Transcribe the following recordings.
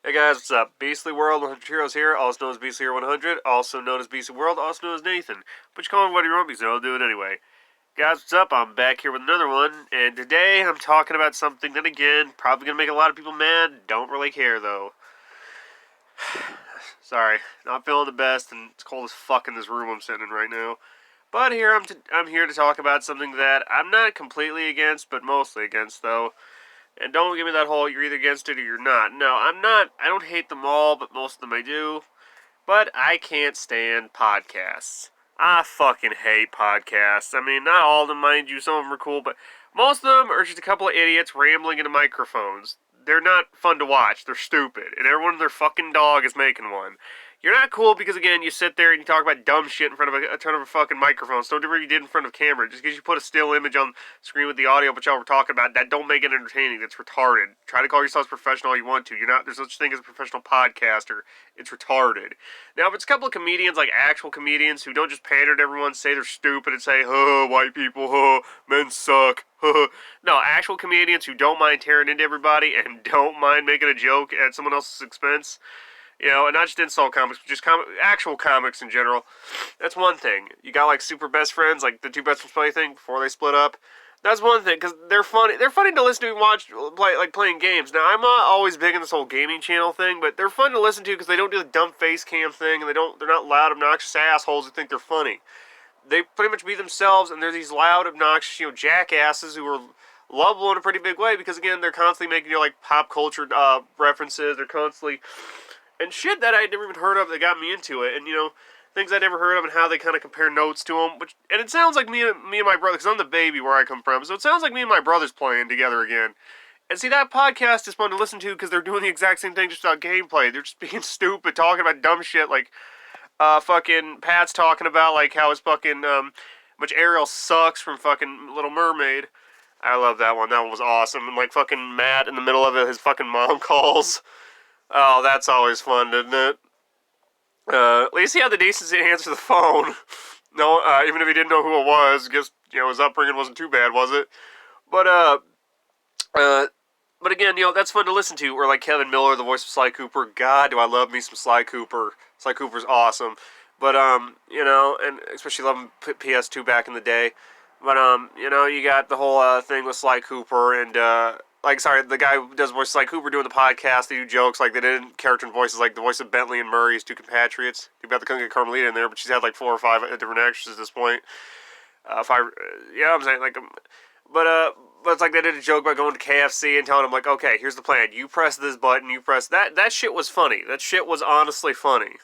Hey guys, what's up? Beastly World 100 Heroes here, also known as Beastly Hero 100, also known as Beastly World, also known as Nathan. But you call me what you want because I'll do it anyway. Guys, what's up? I'm back here with another one, and today I'm talking about something that, again, probably gonna make a lot of people mad. Don't really care, though. Sorry, not feeling the best, and it's cold as fuck in this room I'm sitting in right now. But here I'm here to talk about something that I'm not completely against, but mostly against, though. And don't give me that whole you're either against it or you're not. No, I'm not. I don't hate them all, but most of them I do. But I can't stand podcasts. I fucking hate podcasts. I mean, not all of them, mind you. Some of them are cool, but most of them are just a couple of idiots rambling into microphones. They're not fun to watch. They're stupid. And everyone and their fucking dog is making one. You're not cool because, again, you sit there and you talk about dumb shit in front of a ton of a fucking microphone. So don't do what you did in front of camera. Just because you put a still image on screen with the audio, but y'all were talking about, that don't make it entertaining. That's retarded. Try to call yourselves professional all you want to. You're not. There's such thing as a professional podcaster. It's retarded. Now, if it's a couple of comedians, like actual comedians, who don't just pander to everyone, say they're stupid, and say, white people, men suck, No, actual comedians who don't mind tearing into everybody and don't mind making a joke at someone else's expense. And not just insult comics, but just actual comics in general. That's one thing. You got, like, super best friends, like the two best friends play thing before they split up. That's one thing, because they're funny. They're funny to listen to and watch, like playing games. Now, I'm not always big in this whole gaming channel thing, but they're fun to listen to because they don't do the dumb face cam thing, and they're not loud, obnoxious assholes who think they're funny. They pretty much be themselves, and they're these loud, obnoxious, jackasses who are lovable in a pretty big way because, again, they're constantly making, like, pop culture references. They're constantly and shit that I had never even heard of that got me into it, and things I never heard of and how they kind of compare notes to them. And it sounds like me and my brother, because I'm the baby where I come from, so it sounds like me and my brother's playing together again. And see, that podcast is fun to listen to because they're doing the exact same thing just without gameplay. They're just being stupid, talking about dumb shit like fucking Pat's talking about like how his fucking much Ariel sucks from fucking Little Mermaid. I love that one. That one was awesome. And like fucking Matt in the middle of it, his fucking mom calls. Oh, that's always fun, isn't it? At least he had the decency to answer the phone. No, even if he didn't know who it was, I guess his upbringing wasn't too bad, was it? But uh, but again, that's fun to listen to. Or like Kevin Miller, the voice of Sly Cooper. God, do I love me some Sly Cooper. Sly Cooper's awesome. But and especially loving PS2 back in the day. But you got the whole thing with Sly Cooper and the guy who does voice Sly Cooper doing the podcast. They do jokes like they did character voices, like the voice of Bentley and Murray, his two compatriots. Too bad they couldn't get Carmelita in there, but she's had like 4 or 5 different actresses at this point. I'm saying but it's like they did a joke about going to KFC and telling them like, okay, here's the plan. You press this button, you press that. That shit was funny. That shit was honestly funny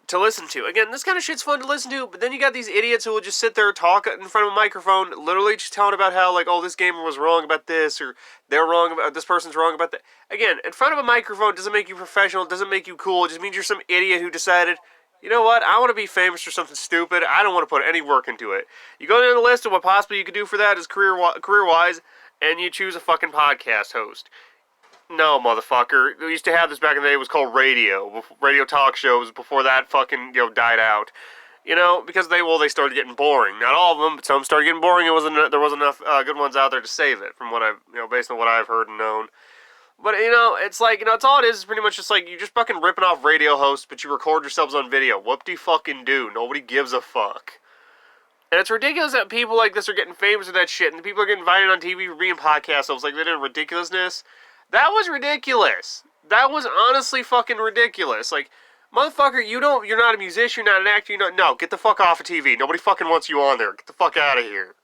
to listen to. Again, this kind of shit's fun to listen to, but then you got these idiots who will just sit there talk in front of a microphone, literally just telling about how, like, oh, this gamer was wrong about this, or they're wrong about, this person's wrong about that. Again, in front of a microphone doesn't make you professional, doesn't make you cool, it just means you're some idiot who decided, you know what, I want to be famous for something stupid, I don't want to put any work into it. You go down the list of what possibly you could do for that is career-wise, and you choose a fucking podcast host. No, motherfucker. We used to have this back in the day. It was called radio. Radio talk shows before that fucking, died out. Because they started getting boring. Not all of them, but some started getting boring. There wasn't enough good ones out there to save it, from what I've, based on what I've heard and known. But, it's like, it's all it is pretty much just like, you're just fucking ripping off radio hosts, but you record yourselves on video. Whoop-de-fucking-do. Nobody gives a fuck. And it's ridiculous that people like this are getting famous with that shit, and people are getting invited on TV for being podcast hosts. Like, they did ridiculousness. That was ridiculous. That was honestly fucking ridiculous. Like, motherfucker, you're not a musician, you're not an actor, no, get the fuck off of TV. Nobody fucking wants you on there. Get the fuck out of here.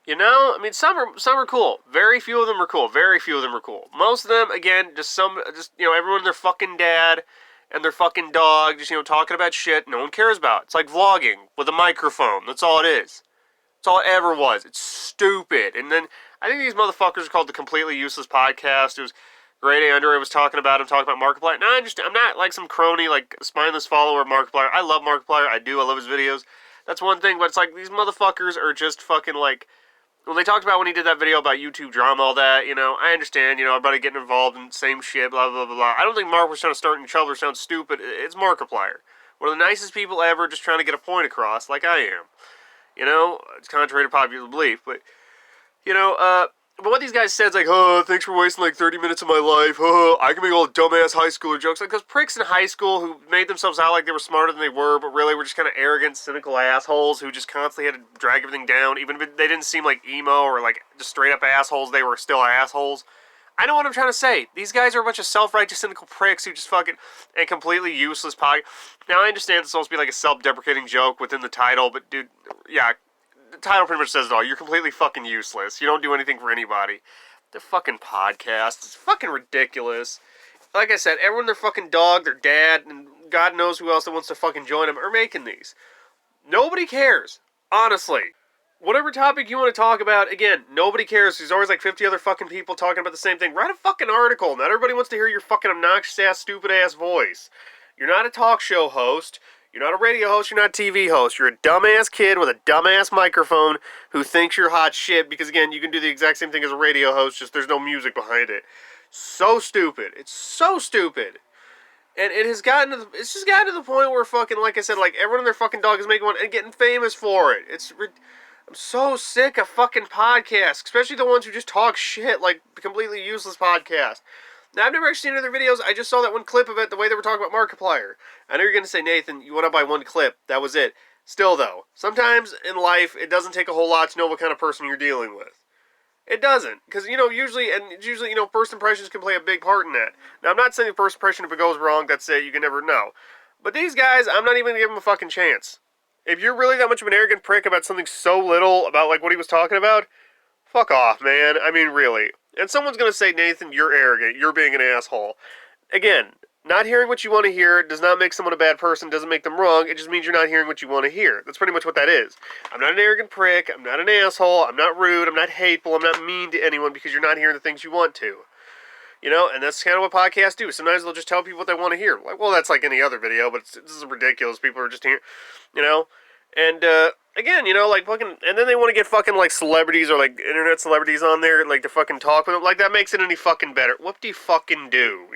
I mean, some are cool. Very few of them are cool. Very few of them are cool. Most of them, again, just everyone and their fucking dad and their fucking dog, just, talking about shit no one cares about. It's like vlogging with a microphone. That's all it is. That's all it ever was. It's stupid. And then, I think these motherfuckers are called the Completely Useless Podcast. It was Grade A Under was talking about Markiplier. No, I'm not like some crony, like, spineless follower of Markiplier. I love Markiplier. I love his videos. That's one thing, but it's like, these motherfuckers are just fucking, like, when they talked about when he did that video about YouTube drama, all that, I understand, everybody getting involved in the same shit, blah, blah, blah, blah. I don't think Mark was trying to start each other sound stupid. It's Markiplier. One of the nicest people ever, just trying to get a point across, like I am. It's contrary to popular belief, but, But what these guys said is like, oh, thanks for wasting like 30 minutes of my life. Oh, I can make all dumbass high schooler jokes. Like those pricks in high school who made themselves out like they were smarter than they were, but really were just kind of arrogant, cynical assholes who just constantly had to drag everything down. Even if they didn't seem like emo or like just straight up assholes, they were still assholes. I know what I'm trying to say. These guys are a bunch of self-righteous, cynical pricks who just fucking... and completely useless podcast. Now, I understand it's supposed to be like a self-deprecating joke within the title, but dude, yeah, the title pretty much says it all. You're completely fucking useless. You don't do anything for anybody. The fucking podcast. It's fucking ridiculous. Like I said, everyone, their fucking dog, their dad, and God knows who else that wants to fucking join them are making these. Nobody cares. Honestly. Whatever topic you want to talk about, again, nobody cares. There's always like 50 other fucking people talking about the same thing. Write a fucking article. Not everybody wants to hear your fucking obnoxious-ass, stupid-ass voice. You're not a talk show host. You're not a radio host. You're not a TV host. You're a dumbass kid with a dumbass microphone who thinks you're hot shit because, again, you can do the exact same thing as a radio host, just there's no music behind it. So stupid. It's so stupid. And it has gotten to the, it's just gotten to the point where fucking, like I said, like, everyone and their fucking dog is making one and getting famous for it. I'm so sick of fucking podcasts, especially the ones who just talk shit, like completely useless podcasts. Now, I've never actually seen other videos. I just saw that one clip of it, the way they were talking about Markiplier. I know you're going to say, Nathan, you went up by one clip. That was it. Still, though, sometimes in life, it doesn't take a whole lot to know what kind of person you're dealing with. It doesn't. Because, usually, first impressions can play a big part in that. Now, I'm not saying first impression, if it goes wrong, that's it. You can never know. But these guys, I'm not even going to give them a fucking chance. If you're really that much of an arrogant prick about something so little, about, like, what he was talking about, fuck off, man. I mean, really. And someone's going to say, Nathan, you're arrogant. You're being an asshole. Again, not hearing what you want to hear does not make someone a bad person, doesn't make them wrong. It just means you're not hearing what you want to hear. That's pretty much what that is. I'm not an arrogant prick. I'm not an asshole. I'm not rude. I'm not hateful. I'm not mean to anyone because you're not hearing the things you want to. And that's kind of what podcasts do. Sometimes they'll just tell people what they want to hear. Like, well, that's like any other video, but this is ridiculous. People are just hearing, And, again, like, fucking, and then they want to get fucking, like, celebrities or, like, internet celebrities on there, like, to fucking talk with them. Like, that makes it any fucking better. Whoop-de-fucking do,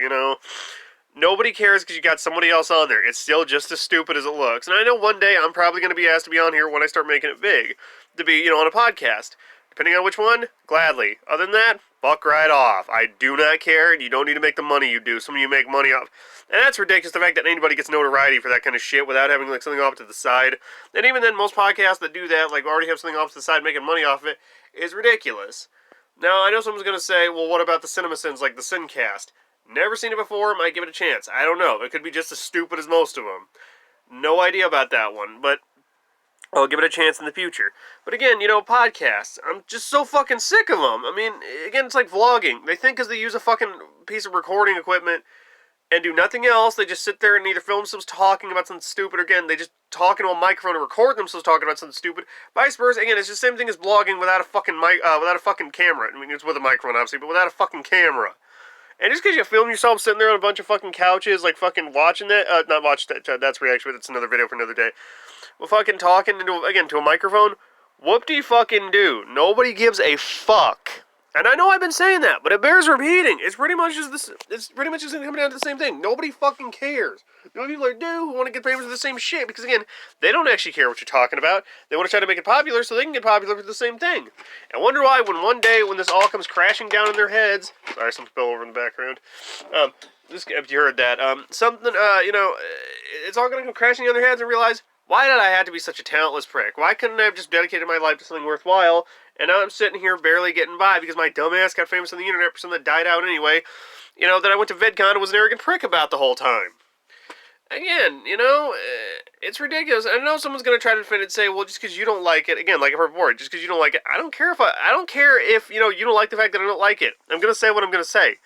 Nobody cares because you got somebody else on there. It's still just as stupid as it looks. And I know one day I'm probably going to be asked to be on here when I start making it big. To be, on a podcast. Depending on which one, gladly. Other than that, fuck right off. I do not care, and you don't need to make the money you do. Some of you make money off. And that's ridiculous, the fact that anybody gets notoriety for that kind of shit without having, like, something off to the side. And even then, most podcasts that do that, like, already have something off to the side making money off of it, is ridiculous. Now, I know someone's going to say, well, what about the CinemaSins, like the Sincast? Never seen it before, might give it a chance. I don't know. It could be just as stupid as most of them. No idea about that one, but I'll give it a chance in the future. But again, podcasts. I'm just so fucking sick of them. I mean, again, it's like vlogging. They think because they use a fucking piece of recording equipment and do nothing else, they just sit there and either film themselves talking about something stupid, or again, they just talk into a microphone and record themselves talking about something stupid. Vice versa, again, it's the same thing as blogging without a fucking without a fucking camera. I mean, it's with a microphone, obviously, but without a fucking camera. And just because you film yourself sitting there on a bunch of fucking couches, like fucking watching that, not watch that, that's reaction, that's another video for another day. Well, fucking talking to a microphone, whoop-de-fucking-do. Nobody gives a fuck. And I know I've been saying that, but it bears repeating. It's pretty much just this. It's pretty much just coming down to the same thing. Nobody fucking cares. The only people that do who want to get famous for the same shit, because again, they don't actually care what you're talking about. They want to try to make it popular so they can get popular for the same thing. And wonder why when one day when this all comes crashing down in their heads. Sorry, some spill over in the background. If you heard that, it's all going to come crashing down their heads and realize, why did I have to be such a talentless prick? Why couldn't I have just dedicated my life to something worthwhile? And now I'm sitting here barely getting by because my dumbass got famous on the internet for something that died out anyway. That I went to VidCon and was an arrogant prick about the whole time. Again, it's ridiculous. I know someone's going to try to defend it and say, well, just because you don't like it, again, like I've heard before, just because you don't like it, I don't care if, you don't like the fact that I don't like it. I'm going to say what I'm going to say.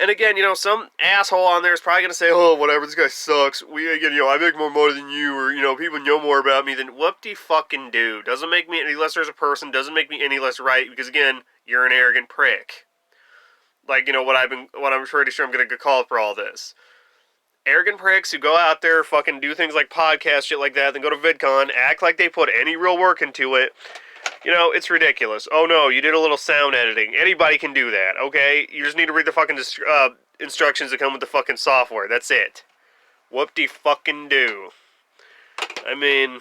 And again, some asshole on there is probably going to say, oh, whatever, this guy sucks. I make more money than you, or, people know more about me than whoop-de-fucking-do. Doesn't make me any lesser as a person, doesn't make me any less right, because again, you're an arrogant prick. Like, what I'm pretty sure I'm going to get called for all this. Arrogant pricks who go out there, fucking do things like podcasts, shit like that, then go to VidCon, act like they put any real work into it. It's ridiculous. Oh no, you did a little sound editing. Anybody can do that, okay? You just need to read the fucking instructions that come with the fucking software. That's it. Whoop-de-fucking-do. I mean,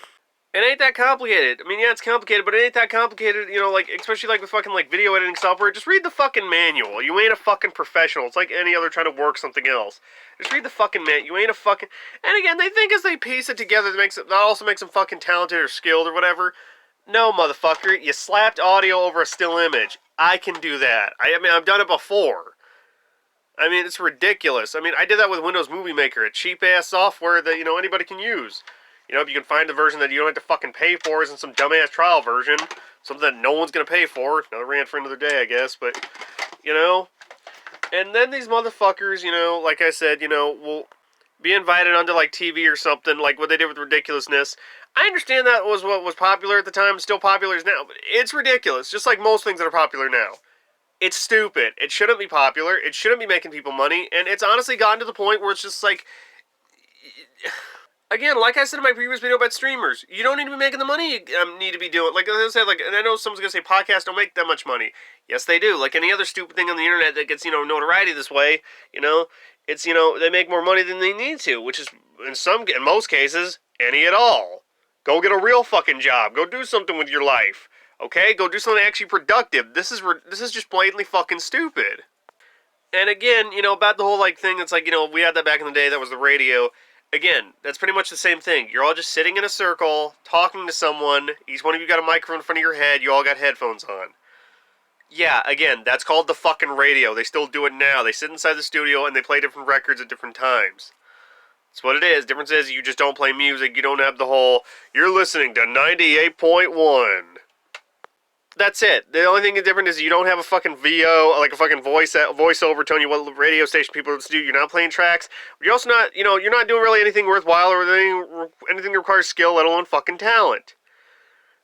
It ain't that complicated. I mean, yeah, it's complicated, but it ain't that complicated, you know, like, especially, like, with fucking, like, video editing software. Just read the fucking manual. You ain't a fucking professional. It's like any other trying to work something else. Just read the fucking manual. You ain't a fucking... And again, they think as they piece it together, that also makes them fucking talented or skilled or whatever. No, motherfucker. You slapped audio over a still image. I can do that. I mean, I've done it before. I mean, it's ridiculous. I mean, I did that with Windows Movie Maker, a cheap-ass software that, you know, anybody can use. You know, if you can find the version that you don't have to fucking pay for, isn't some dumbass trial version, something that no one's gonna pay for. Another rant for another day, I guess, but, you know. And then these motherfuckers, you know, like I said, you know, will be invited onto, like, TV or something, like what they did with Ridiculousness. I understand that was what was popular at the time, still popular as now, but it's ridiculous, just like most things that are popular now. It's stupid. It shouldn't be popular. It shouldn't be making people money. And it's honestly gotten to the point where it's just like... Again, like I said in my previous video about streamers, you don't need to be making the money you need to be doing. Like I said, like, and I know someone's going to say podcasts don't make that much money. Yes, they do. Like any other stupid thing on the internet that gets, you know, notoriety this way, you know, it's, you know, they make more money than they need to, which is, in most cases, any at all. Go get a real fucking job. Go do something with your life. Okay? Go do something actually productive. This is just blatantly fucking stupid. And again, you know, about the whole, like, thing that's like, you know, we had that back in the day, that was the radio. Again, that's pretty much the same thing. You're all just sitting in a circle, talking to someone. Each one of you got a microphone in front of your head. You all got headphones on. Yeah, again, that's called the fucking radio. They still do it now. They sit inside the studio and they play different records at different times. That's what it is. Difference is you just don't play music. You don't have the whole, you're listening to 98.1. That's it. The only thing that's different is you don't have a fucking VO, like a fucking voiceover telling you what radio station people are to do. You're not playing tracks. You're also not, you know, you're not doing really anything worthwhile or anything that requires skill, let alone fucking talent.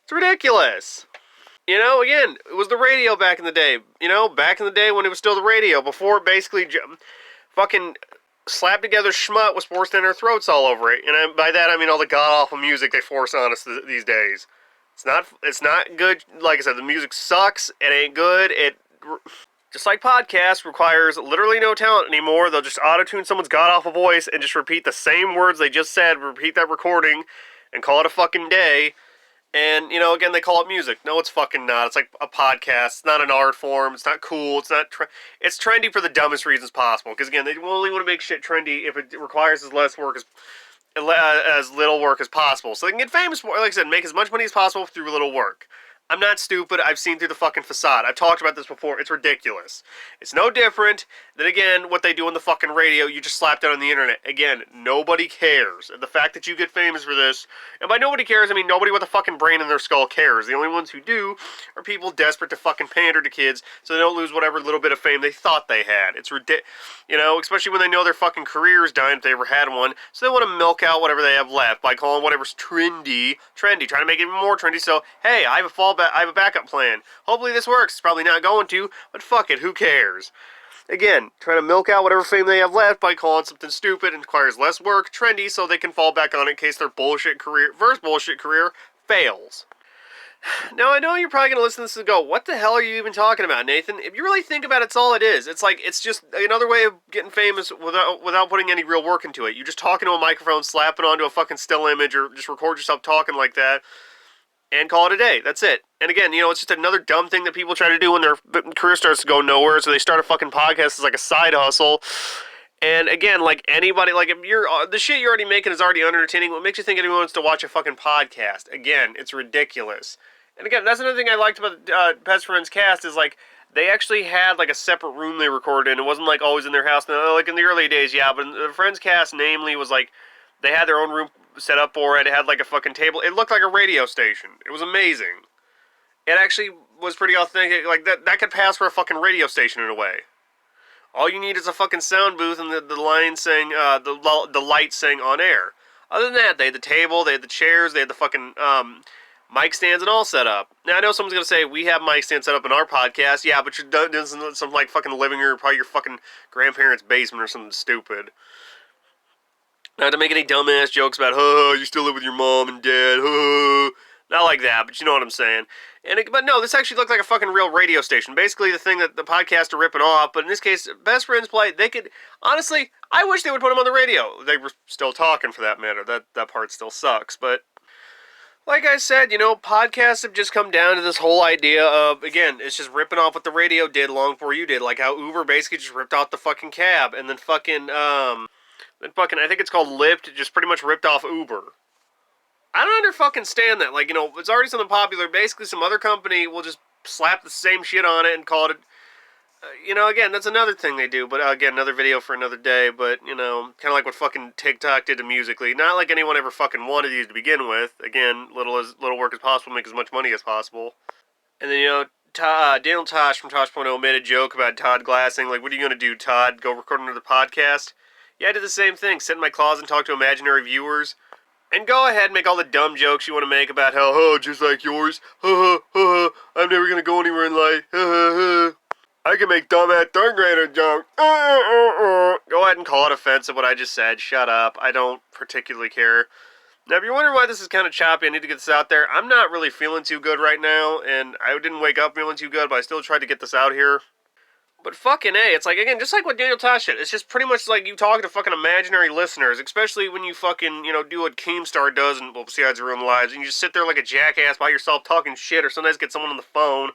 It's ridiculous. You know, again, it was the radio back in the day. You know, back in the day when it was still the radio, before basically fucking slapped together schmut was forced in our throats all over it. And by that I mean all the god-awful music they force on us these days. It's not good. Like I said, the music sucks. It ain't good. Just like podcasts requires literally no talent anymore. They'll just auto-tune someone's god-awful voice and just repeat the same words they just said, repeat that recording, and call it a fucking day. And, you know, again, they call it music. No, it's fucking not. It's like a podcast. It's not an art form. It's not cool. It's not... It's trendy for the dumbest reasons possible. Because, again, they only want to make shit trendy if it requires as little work as possible. So they can get famous for, like I said, make as much money as possible through little work. I'm not stupid. I've seen through the fucking facade. I've talked about this before. It's ridiculous. It's no different than, again, what they do on the fucking radio. You just slap down on the internet. Again, nobody cares. And the fact that you get famous for this, and by nobody cares, I mean nobody with a fucking brain in their skull cares. The only ones who do are people desperate to fucking pander to kids so they don't lose whatever little bit of fame they thought they had. It's ridiculous. You know, especially when they know their fucking career is dying if they ever had one. So they want to milk out whatever they have left by calling whatever's trendy, trying to make it even more trendy. So, hey, I have a backup plan. Hopefully this works. It's probably not going to, but fuck it, who cares? Again, trying to milk out whatever fame they have left by calling something stupid and requires less work, trendy, so they can fall back on it in case their bullshit career fails. Now, I know you're probably going to listen to this and go, what the hell are you even talking about, Nathan? If you really think about it, it's all it is. It's like, it's just another way of getting famous without putting any real work into it. You just talk into a microphone, slap it onto a fucking still image, or just record yourself talking like that, and call it a day. That's it. And again, you know, it's just another dumb thing that people try to do when their career starts to go nowhere, so they start a fucking podcast as like a side hustle. And again, like anybody, like if you're, the shit you're already making is already unentertaining, what makes you think anyone wants to watch a fucking podcast? Again, it's ridiculous. And again, that's another thing I liked about Best Friends Cast is like, they actually had like a separate room they recorded in. It wasn't like always in their house. Like in the early days, yeah, but the Friends Cast namely was like, they had their own room set up for it. It had like a fucking table. It looked like a radio station. It was amazing. It actually was pretty authentic. Like that could pass for a fucking radio station in a way. All you need is a fucking sound booth and the line saying, the light saying on air. Other than that, they had the table, they had the chairs, they had the fucking mic stands and all set up. Now, I know someone's going to say, we have mic stands set up in our podcast. Yeah, but you're doing some like fucking living room, probably your fucking grandparents' basement or something stupid. Not to make any dumbass jokes about, you still live with your mom and dad, Not like that, but you know what I'm saying. But no, this actually looked like a fucking real radio station. Basically the thing that the podcast are ripping off, but in this case, Best Friends Play, they could, honestly, I wish they would put them on the radio. They were still talking, for that matter. That part still sucks, but Like I said, podcasts have just come down to this whole idea of, again, it's just ripping off what the radio did long before you did. Like how Uber basically just ripped off the fucking cab, and then I think it's called Lyft, just pretty much ripped off Uber. I don't fucking stand that. Like, it's already something popular. Basically, some other company will just slap the same shit on it and call it. Again, that's another thing they do. But again, another video for another day. But kind of like what fucking TikTok did to Musically. Not like anyone ever fucking wanted these to begin with. Again, little work as possible, make as much money as possible. And then Daniel Tosh from Tosh.0 made a joke about Todd Glassing. Like, what are you gonna do, Todd? Go record another podcast? Yeah, I did the same thing. Sit in my closet and talk to imaginary viewers. And go ahead and make all the dumb jokes you want to make about how, oh, just like yours. I'm never going to go anywhere in life. I can make dumbass third grader jokes. Go ahead and call it offensive what I just said. Shut up. I don't particularly care. Now, if you're wondering why this is kind of choppy, I need to get this out there. I'm not really feeling too good right now, and I didn't wake up feeling too good, but I still tried to get this out here. But fucking A, it's like, again, just like what Daniel Tosh did. It's just pretty much like you talking to fucking imaginary listeners, especially when you fucking, do what Keemstar does and, well, besides your own lives, and you just sit there like a jackass by yourself talking shit, or sometimes get someone on the phone.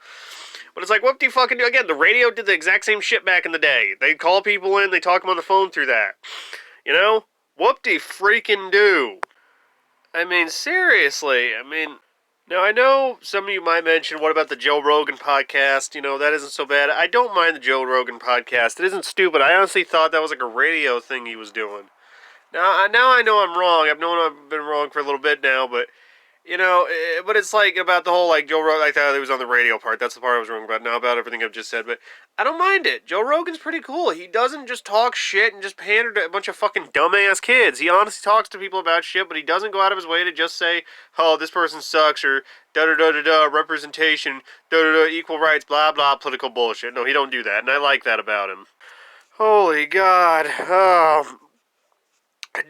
But it's like, what do you fucking do? Again, the radio did the exact same shit back in the day. They'd call people in, they talk them on the phone through that. Whoop-de-freaking do. I mean, seriously, now, I know some of you might mention, what about the Joe Rogan podcast? That isn't so bad. I don't mind the Joe Rogan podcast. It isn't stupid. I honestly thought that was like a radio thing he was doing. Now I know I'm wrong. I've been wrong for a little bit now, but but it's like about the whole like Joe Rogan. I thought he was on the radio part. That's the part I was wrong about. Now about everything I've just said, but I don't mind it. Joe Rogan's pretty cool. He doesn't just talk shit and just pander to a bunch of fucking dumbass kids. He honestly talks to people about shit, but he doesn't go out of his way to just say, "Oh, this person sucks," or "da da da da da representation, da da da equal rights, blah blah political bullshit." No, he don't do that, and I like that about him. Holy God. Oh,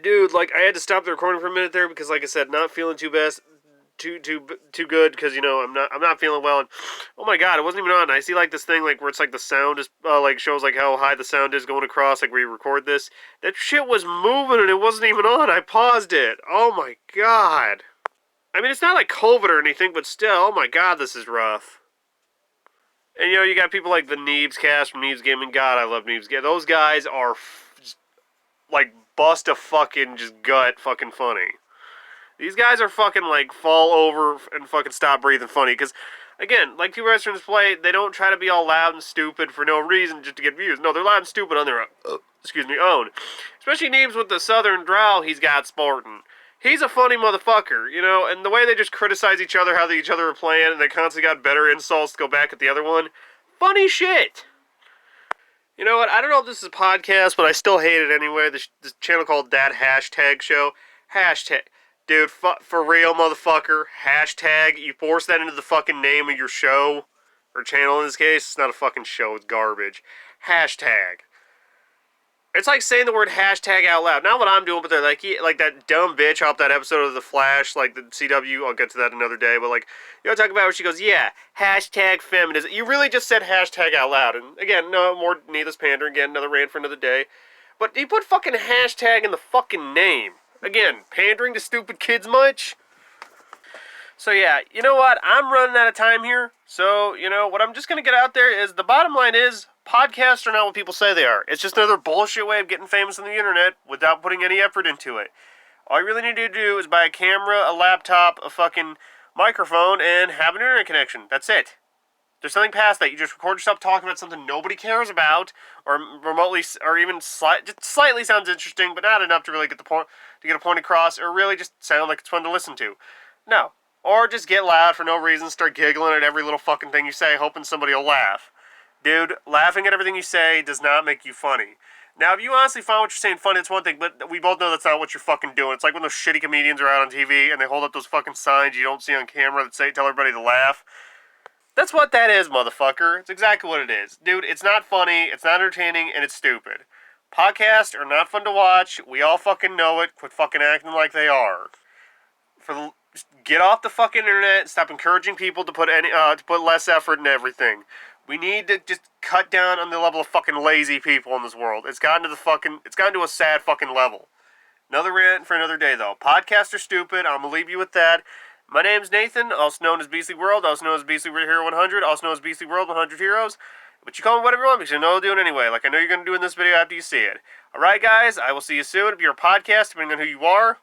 dude, like I had to stop the recording for a minute there because, like I said, not feeling too best, too good because I'm not feeling well. And oh my God, it wasn't even on. I see like this thing like where it's like the sound is like shows like how high the sound is going across like where you record this. That shit was moving and it wasn't even on. I paused it. Oh my God. I mean, it's not like COVID or anything, but still, oh my God, this is rough. And you got people like the Neebs cast from Neebs Gaming. God, I love Neebs Gaming. Those guys are like bust a fucking just gut fucking funny. These guys are fucking like fall over and fucking stop breathing funny. Because, again, like Two Western Display, they don't try to be all loud and stupid for no reason just to get views. No, they're loud and stupid on their own. Especially Neebs with the southern drawl he's got sporting. He's a funny motherfucker, and the way they just criticize each other, how each other are playing, and they constantly got better insults to go back at the other one. Funny shit. You know what? I don't know if this is a podcast, but I still hate it anyway. This channel called That Hashtag Show. Hashtag. Dude, for real, motherfucker. Hashtag. You force that into the fucking name of your show. Or channel in this case. It's not a fucking show. It's garbage. Hashtag. It's like saying the word hashtag out loud. Not what I'm doing, but they're like that dumb bitch off that episode of The Flash, like the CW. I'll get to that another day, but like, talk about where she goes, yeah, hashtag feminism. You really just said hashtag out loud. And again, no more needless pandering. Again, another rant for another day. But he put fucking hashtag in the fucking name. Again, pandering to stupid kids much? So yeah, you know what? I'm running out of time here. So, what I'm just going to get out there is the bottom line is podcasts are not what people say they are. It's just another bullshit way of getting famous on the internet without putting any effort into it. All you really need to do is buy a camera, a laptop, a fucking microphone, and have an internet connection. That's it. There's nothing past that. You just record yourself talking about something nobody cares about, or remotely, or even just slightly sounds interesting, but not enough to really get a point across, or really just sound like it's fun to listen to. No. Or just get loud for no reason, start giggling at every little fucking thing you say, hoping somebody will laugh. Dude, laughing at everything you say does not make you funny. Now, if you honestly find what you're saying funny, it's one thing, but we both know that's not what you're fucking doing. It's like when those shitty comedians are out on TV and they hold up those fucking signs you don't see on camera that tell everybody to laugh. That's what that is, motherfucker. It's exactly what it is. Dude, it's not funny, it's not entertaining, and it's stupid. Podcasts are not fun to watch. We all fucking know it. Quit fucking acting like they are. Get off the fucking internet and stop encouraging people to put less effort in everything. We need to just cut down on the level of fucking lazy people in this world. It's gotten to a sad fucking level. Another rant for another day, though. Podcasts are stupid. I'm gonna leave you with that. My name's Nathan, also known as Beastly World, also known as Beastly Hero 100, also known as Beastly World 100 Heroes. But you call me whatever you want because you know I'll do it anyway, like I know you're going to do in this video after you see it. Alright guys, I will see you soon. If you're a podcast, depending on who you are.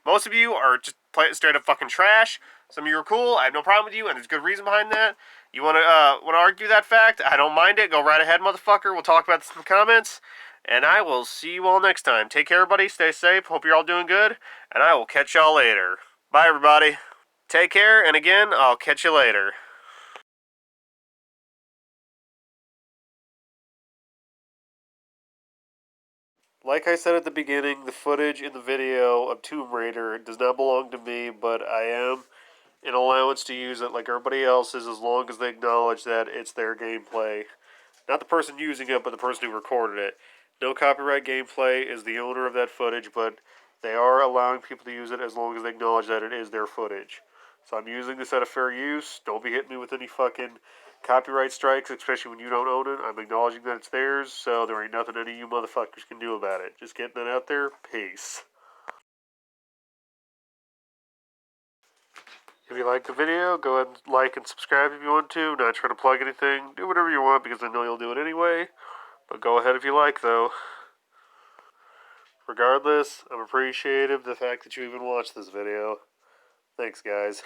Most of you are just straight up fucking trash. Some of you are cool, I have no problem with you, and there's good reason behind that. You want to argue that fact? I don't mind it. Go right ahead, motherfucker. We'll talk about this in the comments. And I will see you all next time. Take care, everybody. Stay safe. Hope you're all doing good. And I will catch y'all later. Bye, everybody. Take care, and again, I'll catch you later. Like I said at the beginning, the footage in the video of Tomb Raider does not belong to me, but I am an allowance to use it like everybody else is as long as they acknowledge that it's their gameplay. Not the person using it, but the person who recorded it. No copyright gameplay is the owner of that footage, but they are allowing people to use it as long as they acknowledge that it is their footage. So I'm using this out of fair use. Don't be hitting me with any fucking copyright strikes, especially when you don't own it. I'm acknowledging that it's theirs, so there ain't nothing any of you motherfuckers can do about it. Just getting that out there. Peace. If you like the video, go ahead and like and subscribe if you want to. I'm not trying to plug anything. Do whatever you want because I know you'll do it anyway. But go ahead if you like, though. Regardless, I'm appreciative of the fact that you even watched this video. Thanks, guys.